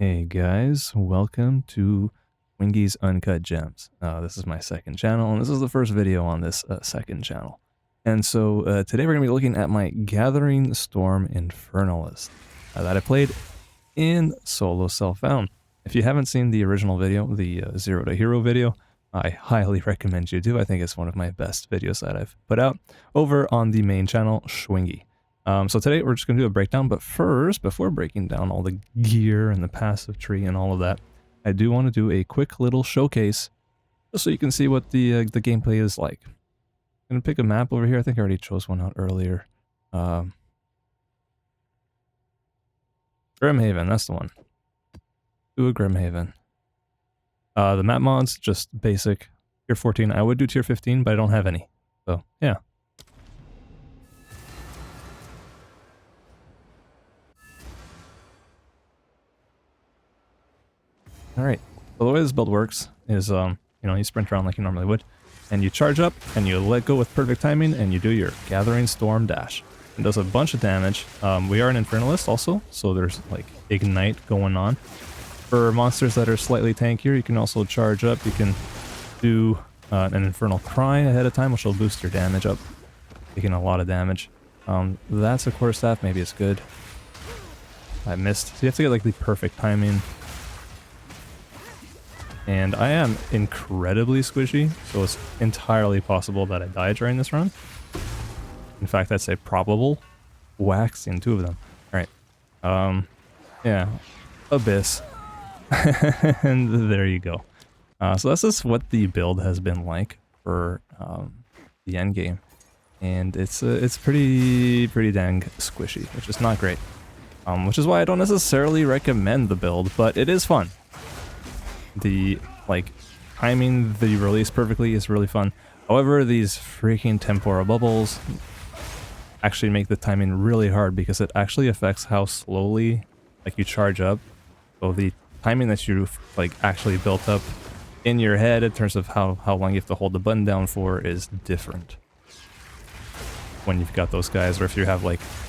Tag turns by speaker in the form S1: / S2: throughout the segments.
S1: Hey guys, welcome to Schwingy's Uncut Gems. This is my second channel, and this is the first video on this second channel. And so today we're going to be looking at my Gathering Storm Infernalist that I played in solo self-found. If you haven't seen the original video, the Zero to Hero video, I highly recommend you do. I think it's one of my best videos that I've put out over on the main channel, Schwingy. So today we're just going to do a breakdown, but first, before breaking down all the gear and the passive tree and all of that, I do want to do a quick little showcase, just so you can see what the gameplay is like. I'm going to pick a map over here. I think I already chose one out earlier. Grimhaven, that's the one. Do a Grimhaven. The map mods, just basic. Tier 14, I would do tier 15, but I don't have any. So, yeah. Alright, so the way this build works is, you sprint around like you normally would, and you charge up, and you let go with perfect timing, and you do your Gathering Storm dash. It does a bunch of damage. We are an Infernalist also, so there's like Ignite going on. For monsters that are slightly tankier, you can also charge up. You can do an Infernal Cry ahead of time, which will boost your damage up, taking a lot of damage. That's a quarterstaff, maybe it's good. I missed, so you have to get like the perfect timing. And I am incredibly squishy, so it's entirely possible that I die during this run. In fact, that's a probable. Waxing two of them. Alright. Yeah. Abyss. And there you go. So that's just what the build has been like for the end game. And it's pretty dang squishy, which is not great. Which is why I don't necessarily recommend the build, but it is fun. The timing the release perfectly is really fun. However, these freaking temporal bubbles actually make the timing really hard because it actually affects how slowly you charge up. So the timing that you actually built up in your head in terms of how long you have to hold the button down for is different when you've got those guys, or if you have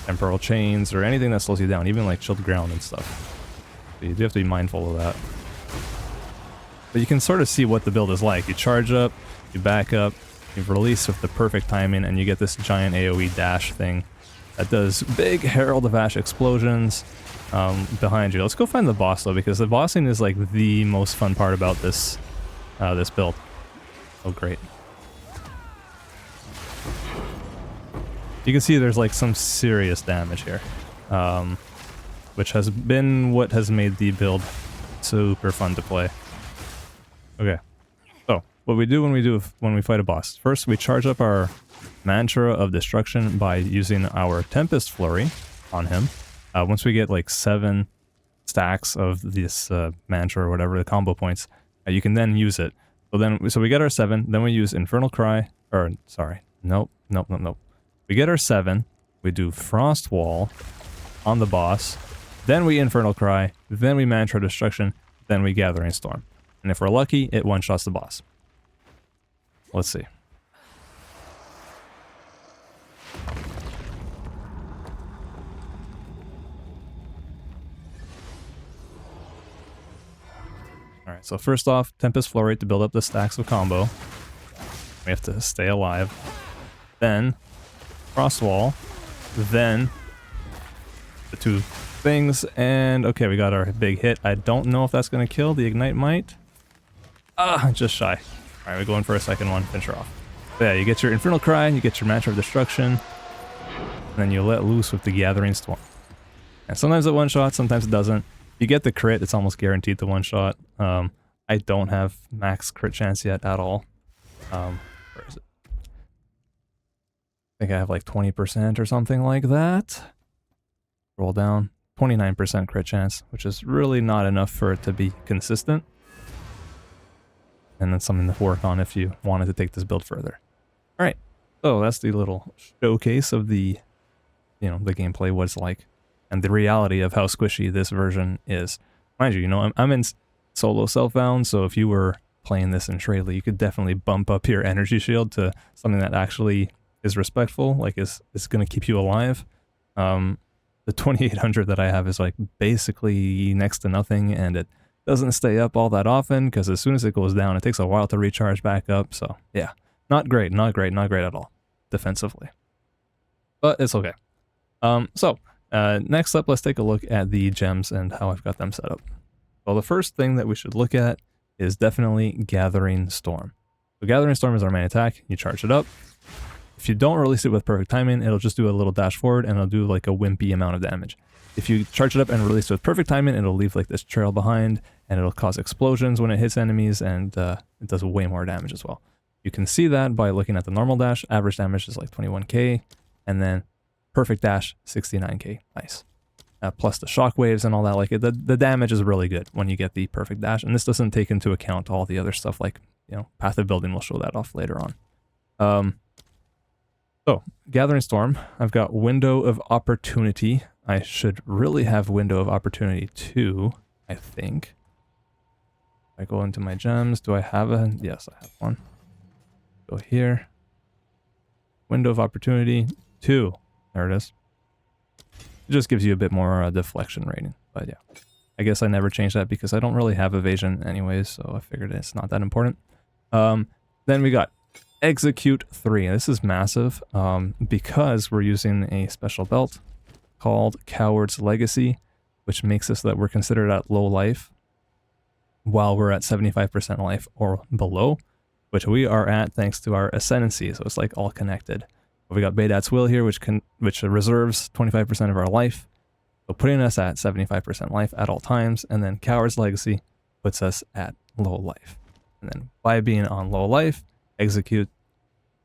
S1: temporal chains or anything that slows you down, even chilled ground and stuff. So you do have to be mindful of that. But you can sort of see what the build is like. You charge up, you back up, you release with the perfect timing, and you get this giant AoE dash thing that does big Herald of Ash explosions behind you. Let's go find the boss though, because the bossing is the most fun part about this this build. Oh great. You can see there's some serious damage here, which has been what has made the build super fun to play. Okay, so what we do when we fight a boss. First, we charge up our Mantra of Destruction by using our Tempest Flurry on him. Once we get 7 stacks of this mantra or whatever, the combo points, you can then use it. So we get our 7, then we use Infernal Cry, or sorry, nope. We get our 7, we do Frost Wall on the boss, then we Infernal Cry, then we Mantra of Destruction, then we Gathering Storm. And if we're lucky, it one-shots the boss. Let's see. Alright, so first off, Tempest Flurry to build up the stacks of combo. We have to stay alive. Then, Frost Wall. Then, the 2 things, and okay, we got our big hit. I don't know if that's going to kill. The Ignite might. Just shy. Alright, we're going for a second one. Finish her off. But yeah, you get your Infernal Cry, you get your Mantra of Destruction, and then you let loose with the Gathering Storm. And sometimes it one-shot, sometimes it doesn't. You get the crit, it's almost guaranteed to one-shot. I don't have max crit chance yet at all. Where is it? I think I have 20% or something like that. Roll down. 29% crit chance, which is really not enough for it to be consistent. And that's something to work on if you wanted to take this build further. Alright, so that's the little showcase of the, the gameplay, what it's like, and the reality of how squishy this version is. Mind you, I'm in solo self-bound, so if you were playing this in Trade, you could definitely bump up your energy shield to something that actually is respectful, is going to keep you alive. the 2800 that I have is like basically next to nothing, and it doesn't stay up all that often because as soon as it goes down, it takes a while to recharge back up. So yeah, not great at all defensively, but it's okay. Next up, let's take a look at the gems and how I've got them set up. Well, the first thing that we should look at is definitely Gathering Storm. So Gathering Storm is our main attack. You charge it up. If you don't release it with perfect timing, it'll just do a little dash forward and it'll do like a wimpy amount of damage. If you charge it up and release it with perfect timing, it'll leave like this trail behind and it'll cause explosions when it hits enemies, and it does way more damage as well. You can see that by looking at the normal dash. Average damage is like 21k, and then perfect dash 69k. Nice. Plus the shockwaves and all that. Like the damage is really good when you get the perfect dash, and this doesn't take into account all the other stuff like, you know, Path of Building. Will show that off later on. So, Gathering Storm, I've got Window of Opportunity. I should really have Window of Opportunity 2, I think. I go into my gems. Do I have a... Yes, I have one. Go here. Window of Opportunity 2. There it is. It just gives you a bit more deflection rating. But yeah, I guess I never changed that because I don't really have evasion anyways, so I figured it's not that important. Then we got Execute 3. This is massive because we're using a special belt called Coward's Legacy, which makes it so that we're considered at low life while we're at 75% life or below, which we are at thanks to our Ascendancy, so it's like all connected. We got Baydat's Will here, which reserves 25% of our life, so putting us at 75% life at all times, and then Coward's Legacy puts us at low life. And then by being on low life, Execute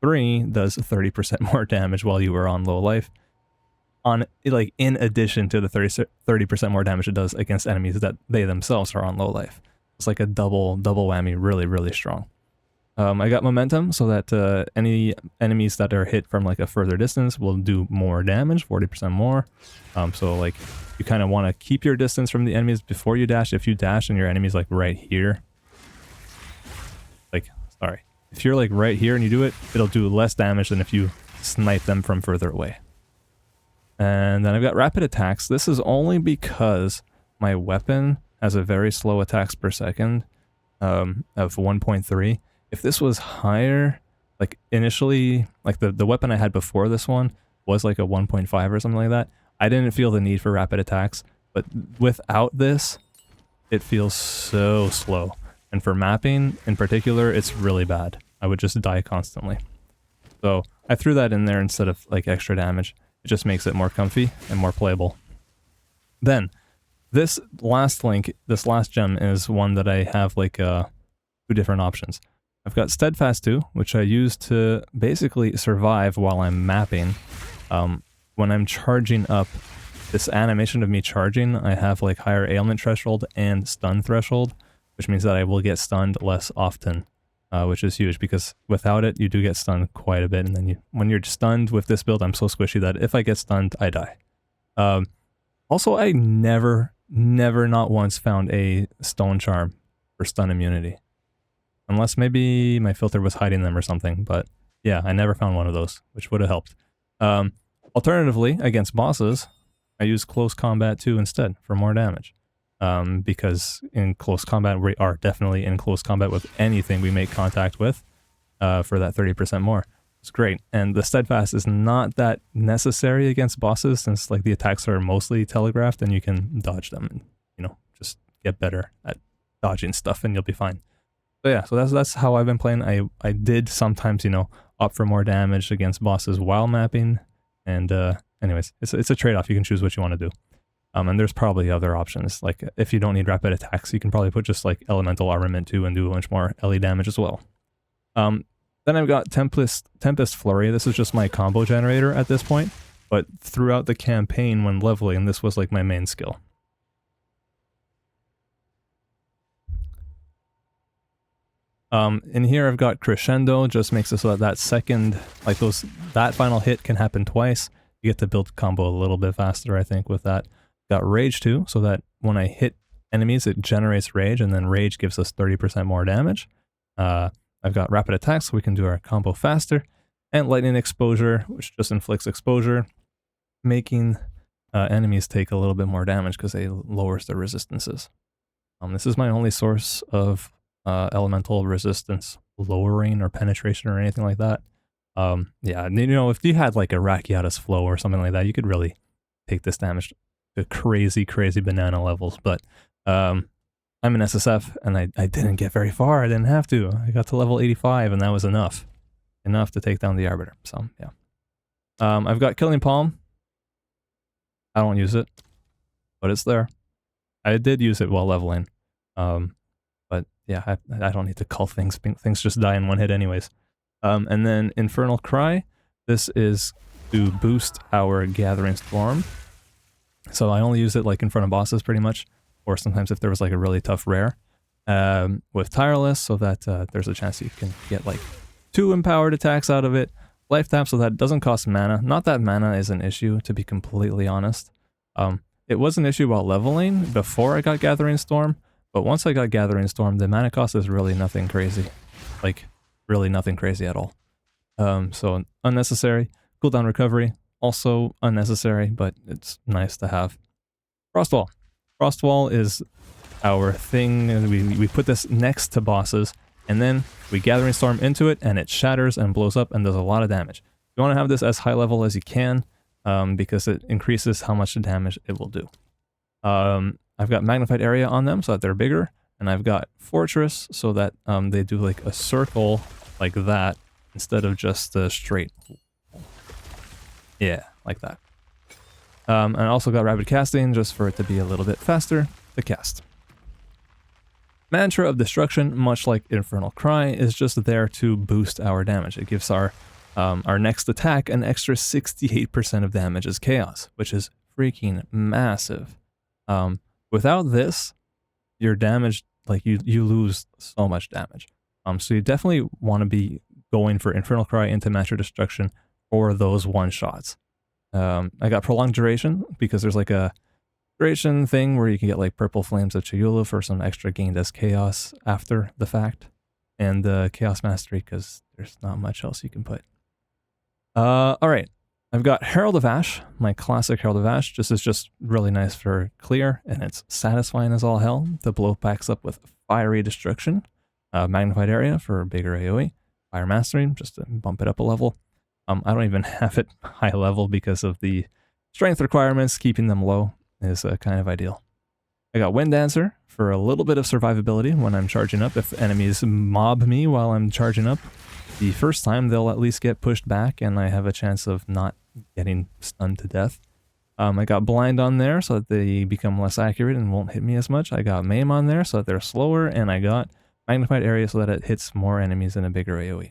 S1: 3 does 30% more damage while you were on low life, on like in addition to the 30% more damage it does against enemies that they themselves are on low life. It's like a double whammy, really strong. I got Momentum so that any enemies that are hit from like a further distance will do more damage, 40% more. So like you kind of want to keep your distance from the enemies before you dash. If you dash and your enemy's like right here, if you're like right here and you do it, it'll do less damage than if you snipe them from further away. And then I've got Rapid Attacks. This is only because my weapon has a very slow attacks per second of 1.3. If this was higher, like initially, like the weapon I had before this one was like a 1.5 or something like that, I didn't feel the need for Rapid Attacks. But without this, it feels so slow. And for mapping, in particular, it's really bad. I would just die constantly. So I threw that in there instead of like extra damage. It just makes it more comfy and more playable. Then, this last link, this last gem is one that I have like 2 different options. I've got Steadfast 2, which I use to basically survive while I'm mapping. When I'm charging up, this animation of me charging, I have like higher ailment threshold and stun threshold, which means that I will get stunned less often, which is huge because without it, you do get stunned quite a bit. And then when you're stunned with this build, I'm so squishy that if I get stunned, I die. Also, I never not once found a Stone Charm for stun immunity. Unless maybe my filter was hiding them or something, but yeah, I never found one of those, which would have helped. Alternatively, against bosses, I use Close Combat 2 instead for more damage. Because in close combat, we are definitely in close combat with anything we make contact with for that 30% more. It's great. And the Steadfast is not that necessary against bosses since like the attacks are mostly telegraphed and you can dodge them and, you know, just get better at dodging stuff and you'll be fine. So yeah, so that's how I've been playing. I did sometimes, you know, opt for more damage against bosses while mapping. And anyways, it's a trade-off. You can choose what you want to do. And there's probably other options. Like if you don't need rapid attacks, you can probably put just like Elemental Armament 2 and do a bunch more LE damage as well. Then I've got Tempest Flurry. This is just my combo generator at this point, but throughout the campaign when leveling, this was like my main skill. In here I've got Crescendo, just makes it so that second, like that final hit can happen twice. You get to build combo a little bit faster, I think, with that. Got Rage 2, so that when I hit enemies, it generates Rage, and then Rage gives us 30% more damage. I've got Rapid Attacks, so we can do our combo faster. And Lightning Exposure, which just inflicts exposure, making enemies take a little bit more damage because they lowers their resistances. This is my only source of elemental resistance lowering or penetration or anything like that. Yeah, you know, if you had like a Rakiatus flow or something like that, you could really take this damage to crazy, crazy banana levels. But I'm an SSF, and I didn't get very far. I didn't have to. I got to level 85, and that was enough. Enough to take down the Arbiter. So, yeah. I've got Killing Palm. I don't use it, but it's there. I did use it while leveling. But yeah, I don't need to cull things. Things just die in one hit anyways. And then Infernal Cry. This is to boost our Gathering Storm. So I only use it like in front of bosses pretty much, or sometimes if there was like a really tough rare. With Tireless, so that there's a chance you can get like 2 empowered attacks out of it. Life tap, so that it doesn't cost mana. Not that mana is an issue, to be completely honest. It was an issue while leveling before I got Gathering Storm, but once I got Gathering Storm, the mana cost is really nothing crazy. Like, really nothing crazy at all. So unnecessary. Cooldown recovery, also unnecessary, but it's nice to have. Frostwall. Frostwall is our thing. We put this next to bosses, and then we Gathering Storm into it, and it shatters and blows up and does a lot of damage. You want to have this as high level as you can, because it increases how much damage it will do. I've got Magnified Area on them so that they're bigger, and I've got Fortress so that they do like a circle like that instead of just a straight. Yeah, like that. And I also got Rapid Casting just for it to be a little bit faster to cast. Mantra of Destruction, much like Infernal Cry, is just there to boost our damage. It gives our next attack an extra 68% of damage as Chaos, which is freaking massive. Without this, your damage, like you lose so much damage. So you definitely want to be going for Infernal Cry into Mantra Destruction for those one-shots. I got Prolonged Duration because there's like a duration thing where you can get like Purple Flames of Chayula for some extra gained as Chaos after the fact. And Chaos Mastery because there's not much else you can put. Alright, I've got Herald of Ash, my classic Herald of Ash. This is just really nice for clear, and it's satisfying as all hell. The blow packs up with Fiery Destruction, Magnified Area for bigger AoE, Fire Mastery just to bump it up a level. I don't even have it high level because of the strength requirements. Keeping them low is kind of ideal. I got Wind Dancer for a little bit of survivability when I'm charging up. If enemies mob me while I'm charging up, the first time they'll at least get pushed back and I have a chance of not getting stunned to death. I got Blind on there so that they become less accurate and won't hit me as much. I got Maim on there so that they're slower, and I got Magnified Area so that it hits more enemies in a bigger AoE.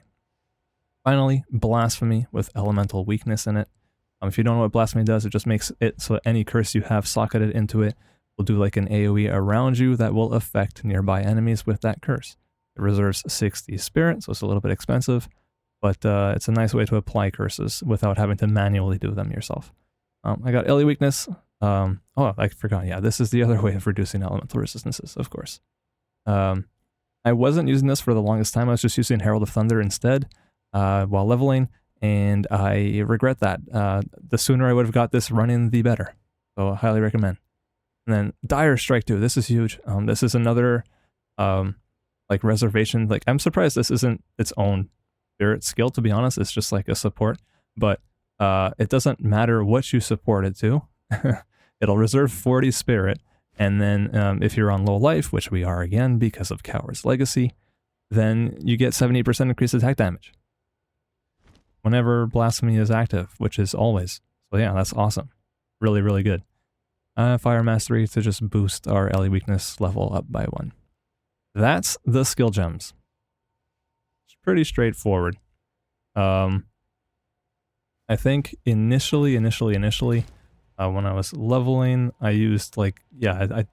S1: Finally, Blasphemy with Elemental Weakness in it. If you don't know what Blasphemy does, it just makes it so any curse you have socketed into it will do like an AoE around you that will affect nearby enemies with that curse. It reserves 60 spirit, so it's a little bit expensive, but it's a nice way to apply curses without having to manually do them yourself. I got Ellie Weakness. Oh, I forgot. Yeah, this is the other way of reducing elemental resistances, of course. I wasn't using this for the longest time. I was just using Herald of Thunder instead while leveling, and I regret that. The sooner I would have got this running, the better. So I highly recommend. And then Dire Strike 2. This is huge. This is another like reservation. Like, I'm surprised this isn't its own spirit skill, to be honest. It's just like a support. But it doesn't matter what you support it to. It'll reserve 40 spirit. And then if you're on low life, which we are again because of Coward's Legacy, then you get 70% increased attack damage whenever Blasphemy is active, which is always. So yeah, that's awesome. Really, really good. Fire Mastery to just boost our Ellie Weakness level up by 1. That's the skill gems. It's pretty straightforward. I think initially, when I was leveling, I used like, yeah, I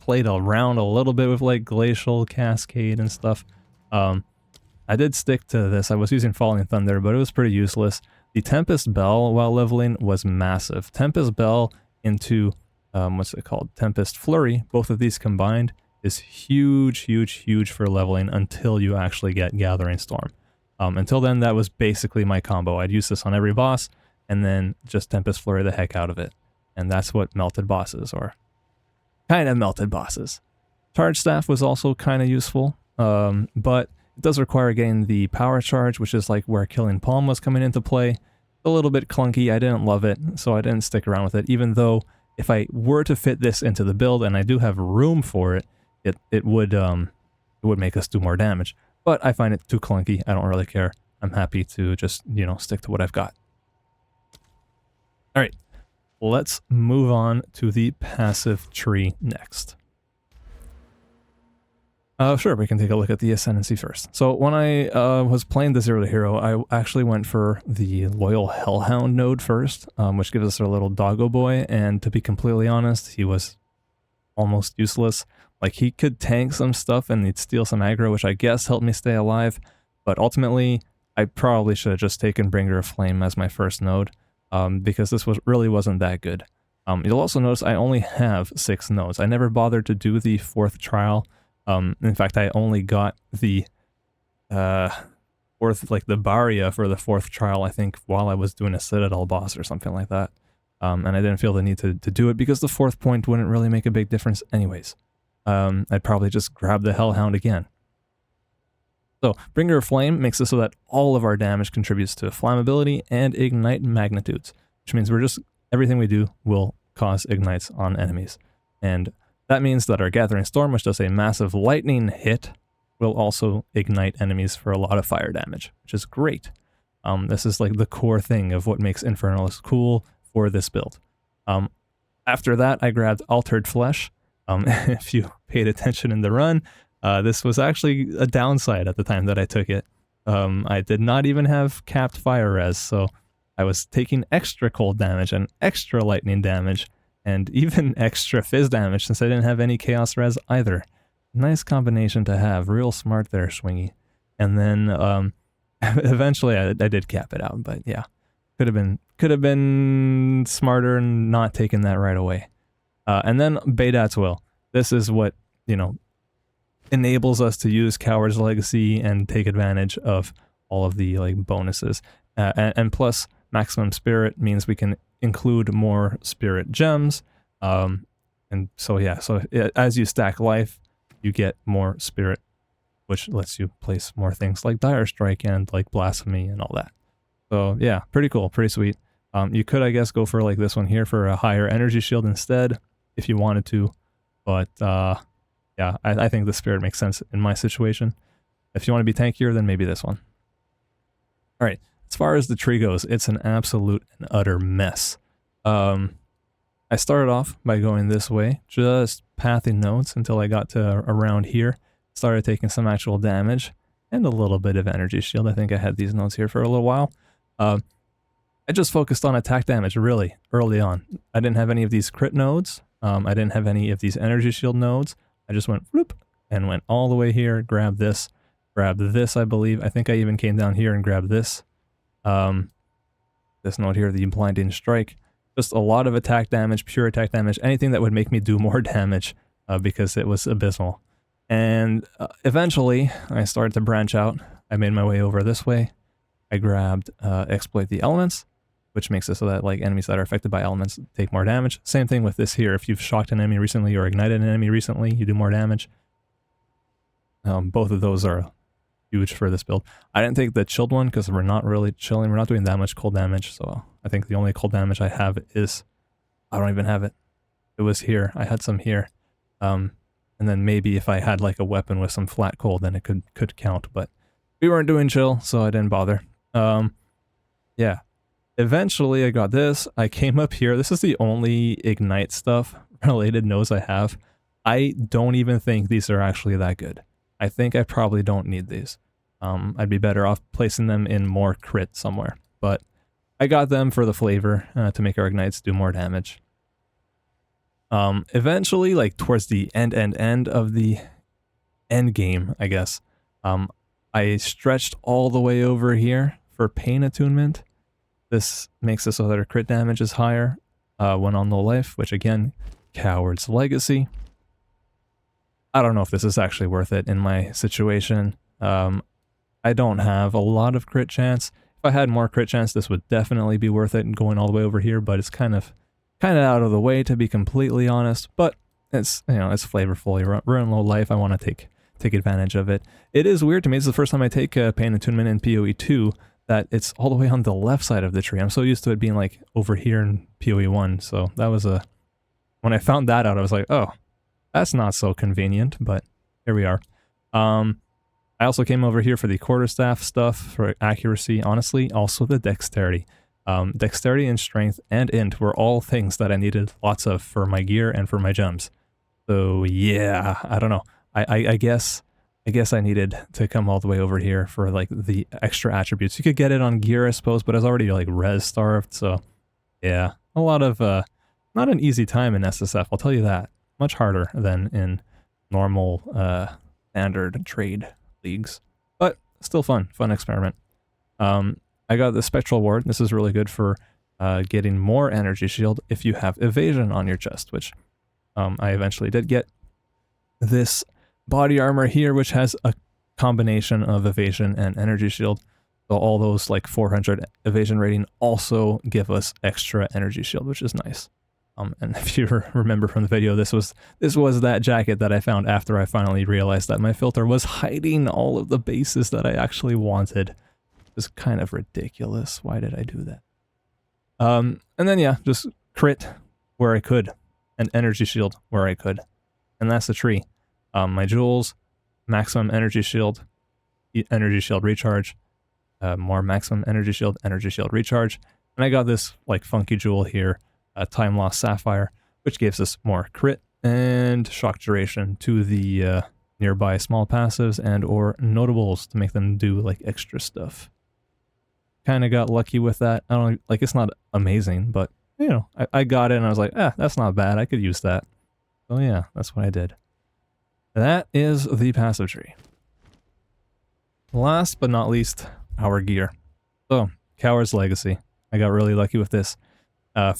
S1: played around a little bit with like Glacial Cascade and stuff. I did stick to this. I was using Falling Thunder, but it was pretty useless. The Tempest Bell while leveling was massive. Tempest Bell into, what's it called? Tempest Flurry, both of these combined, is huge for leveling until you actually get Gathering Storm. Until then, that was basically my combo. I'd use this on every boss, and then just Tempest Flurry the heck out of it. And that's what melted bosses, or kind of melted bosses. Charge Staff was also kind of useful, but it does require getting the power charge, which is like where Killing Palm was coming into play. A little bit clunky, I didn't love it, so I didn't stick around with it, even though if I were to fit this into the build, and I do have room for it, it would make us do more damage. But I find it too clunky, I don't really care. I'm happy to just, you know, stick to what I've got. Alright, let's move on to the passive tree next. Sure, we can take a look at the Ascendancy first. So when I was playing the Zero to Hero, I actually went for the Loyal Hellhound node first, which gives us our little doggo boy, and to be completely honest, he was almost useless. Like, he could tank some stuff and he'd steal some aggro, which I guess helped me stay alive, but ultimately, I probably should have just taken Bringer of Flame as my first node, because this really wasn't that good. You'll also notice I only have 6 nodes. I never bothered to do the 4th trial. In fact, I only got the 4th, like the Barria for the 4th trial, I think, while I was doing a Citadel boss or something like that. And I didn't feel the need to do it because the 4th point wouldn't really make a big difference anyways. I'd probably just grab the Hellhound again. So, Bringer of Flame makes it so that all of our damage contributes to flammability and ignite magnitudes, which means everything we do will cause ignites on enemies. And that means that our Gathering Storm, which does a massive lightning hit, will also ignite enemies for a lot of fire damage, which is great. This is like the core thing of what makes Infernalist cool for this build. After that, I grabbed Altered Flesh. If you paid attention in the run, this was actually a downside at the time that I took it. I did not even have capped fire res, so I was taking extra cold damage and extra lightning damage, and even extra fizz damage since I didn't have any chaos res either. Nice combination to have, real smart there, Schwingy. And then eventually I did cap it out, but yeah, could have been smarter and not taking that right away. And then Baydat's Will. This is what, you know, enables us to use Coward's Legacy and take advantage of all of the like bonuses. And plus, Maximum Spirit means we can include more Spirit Gems. And so yeah, so as you stack life, you get more Spirit, which lets you place more things like Dire Strike and like Blasphemy and all that. So yeah, pretty cool, pretty sweet. You could, I guess, go for like this one here for a higher energy shield instead, if you wanted to. But yeah, I think the Spirit makes sense in my situation. If you want to be tankier, then maybe this one. Alright, as far as the tree goes, it's an absolute and utter mess. I started off by going this way, just pathing nodes until I got to around here. Started taking some actual damage and a little bit of energy shield. I think I had these nodes here for a little while. I just focused on attack damage really early on. I didn't have any of these crit nodes. I didn't have any of these energy shield nodes. I just went whoop and went all the way here, grabbed this, I believe. I think I even came down here and grabbed this. This node here, the Blinding Strike. Just a lot of attack damage, pure attack damage, anything that would make me do more damage because it was abysmal. And eventually, I started to branch out. I made my way over this way. I grabbed Exploit the Elements, which makes it so that like enemies that are affected by elements take more damage. Same thing with this here. If you've shocked an enemy recently or ignited an enemy recently, you do more damage. Both of those are huge for this build. I didn't take the chilled one because we're not really chilling. We're not doing that much cold damage, so I think the only cold damage I have is... I don't even have it. It was here. I had some here. And then maybe if I had like a weapon with some flat cold, then it could count, but we weren't doing chill, so I didn't bother. Yeah. Eventually I got this. I came up here. This is the only ignite stuff related nodes I have. I don't even think these are actually that good. I think I probably don't need these. I'd be better off placing them in more crit somewhere, but I got them for the flavor to make our ignites do more damage. Eventually, like towards the end of the end game, I guess, I stretched all the way over here for Pain Attunement. This makes it so that our crit damage is higher when on low life, which again, Coward's Legacy. I don't know if this is actually worth it in my situation. I don't have a lot of crit chance. If I had more crit chance, this would definitely be worth it and going all the way over here, but it's kind of out of the way, to be completely honest. But it's, you know, it's flavorful. You're in low life. I want to take advantage of it. It is weird to me. It's the first time I take Pain Attunement in PoE 2 that it's all the way on the left side of the tree. I'm so used to it being like over here in PoE 1. So that was when I found that out, I was like, oh, that's not so convenient, but here we are. I also came over here for the quarterstaff stuff, for accuracy, honestly, also the dexterity. Dexterity and strength and int were all things that I needed lots of for my gear and for my gems. So yeah, I don't know. I guess I needed to come all the way over here for like the extra attributes. You could get it on gear, I suppose, but I was already like res starved, so yeah. A lot of, not an easy time in SSF, I'll tell you that. Much harder than in normal, standard trade leagues. But still fun experiment. I got the Spectral Ward. This is really good for getting more energy shield if you have evasion on your chest, which I eventually did get. This body armor here, which has a combination of evasion and energy shield. So all those like 400 evasion rating also give us extra energy shield, which is nice. And if you remember from the video, this was that jacket that I found after I finally realized that my filter was hiding all of the bases that I actually wanted. It was kind of ridiculous. Why did I do that? And then yeah, just crit where I could, and energy shield where I could. And that's the tree. My jewels, maximum energy shield recharge, more maximum energy shield recharge. And I got this like funky jewel here, Time Lost Sapphire, which gives us more crit and shock duration to the nearby small passives and or notables to make them do like extra stuff. Kind of got lucky with that. I don't like, it's not amazing, but you know, I got it and I was like, that's not bad. I could use that. So yeah, that's what I did. That is the passive tree. Last but not least, our gear. So, Coward's Legacy. I got really lucky with this.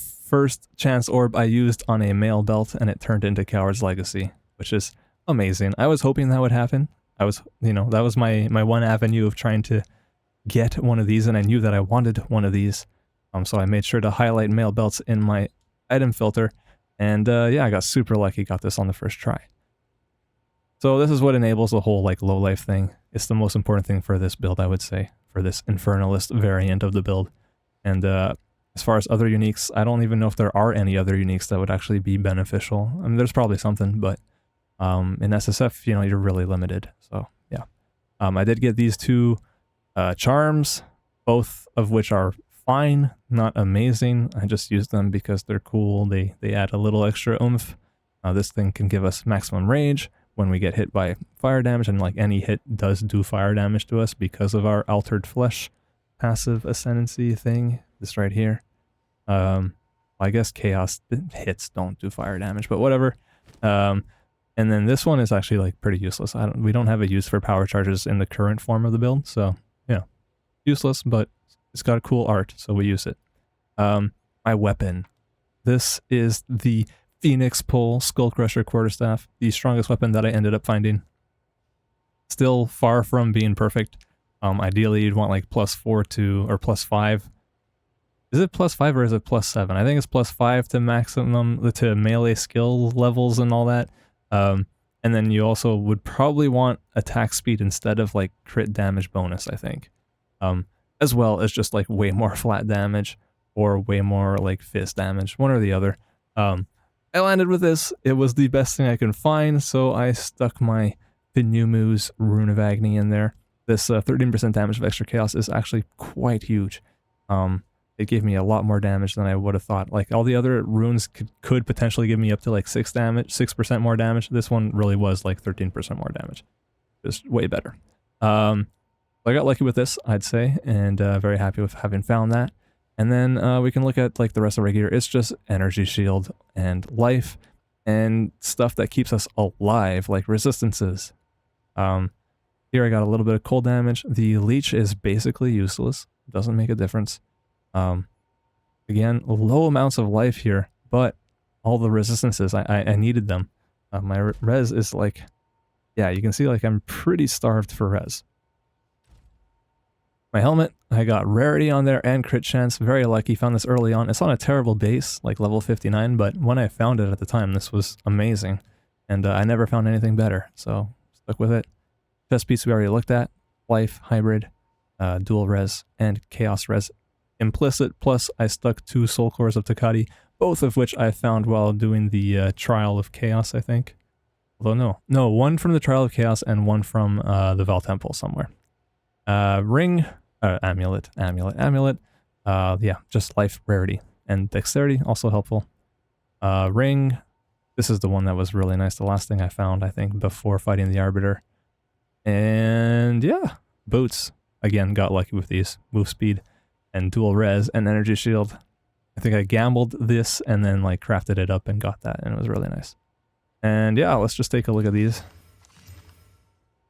S1: First chance orb I used on a mail belt and it turned into Coward's Legacy, which is amazing. I was hoping that would happen. I was, you know, that was my one avenue of trying to get one of these, and I knew that I wanted one of these. So I made sure to highlight mail belts in my item filter, and yeah, I got super lucky, got this on the first try. So this is what enables the whole like low life thing. It's the most important thing for this build, I would say, for this Infernalist variant of the build. And as far as other uniques, I don't even know if there are any other uniques that would actually be beneficial. I mean, there's probably something, but in SSF, you know, you're really limited. So yeah, I did get these two charms, both of which are fine, not amazing. I just used them because they're cool. They add a little extra oomph. This thing can give us maximum rage when we get hit by fire damage, and like any hit does do fire damage to us because of our Altered Flesh passive ascendancy thing. This right here. I guess chaos hits don't do fire damage, but whatever. And then this one is actually like pretty useless. We don't have a use for power charges in the current form of the build, so yeah, useless, but it's got a cool art, so we use it. My weapon. This is the Phoenix Pull Skullcrusher Quarterstaff, the strongest weapon that I ended up finding. Still far from being perfect. Ideally, you'd want like +4 to, or +5. Is it +5 or is it +7? I think it's +5 to maximum, to melee skill levels and all that. And then you also would probably want attack speed instead of like crit damage bonus, I think. As well as just like way more flat damage or way more like fist damage, one or the other. I landed with this. It was the best thing I could find, so I stuck my Finumu's Rune of Agony in there. This 13% damage of extra chaos is actually quite huge. It gave me a lot more damage than I would have thought. Like all the other runes could potentially give me up to like 6% more damage. This one really was like 13% more damage. Just way better. I got lucky with this, I'd say, and very happy with having found that. And then we can look at like the rest of our gear. It's just energy shield and life and stuff that keeps us alive, like resistances. Here I got a little bit of cold damage. The leech is basically useless. Doesn't make a difference. Again, low amounts of life here, but all the resistances, I needed them. My res is like, yeah, you can see like I'm pretty starved for res. My helmet, I got rarity on there and crit chance. Very lucky. Found this early on. It's on a terrible base, like level 59, but when I found it at the time, this was amazing. And I never found anything better, so stuck with it. Chest piece we already looked at. Life, hybrid, dual res, and chaos res implicit. Plus, I stuck 2 soul cores of Takati, both of which I found while doing the Trial of Chaos, I think. Although no, one from the Trial of Chaos and one from the Val Temple somewhere. Ring, amulet. Yeah, just life, rarity, and dexterity, also helpful. Ring, this is the one that was really nice, the last thing I found, I think, before fighting the Arbiter. And yeah, boots, again, got lucky with these, move speed, and dual res, and energy shield. I think I gambled this, and then like crafted it up and got that, and it was really nice. And yeah, let's just take a look at these.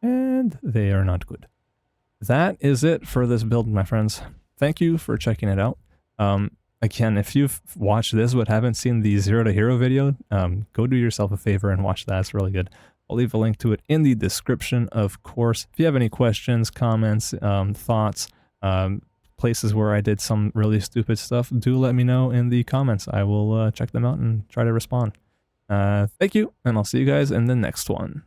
S1: And they are not good. That is it for this build, my friends. Thank you for checking it out. Again, if you've watched this but haven't seen the Zero to Hero video, go do yourself a favor and watch that. It's really good. I'll leave a link to it in the description, of course. If you have any questions, comments, thoughts, places where I did some really stupid stuff, do let me know in the comments. I will check them out and try to respond. Thank you, and I'll see you guys in the next one.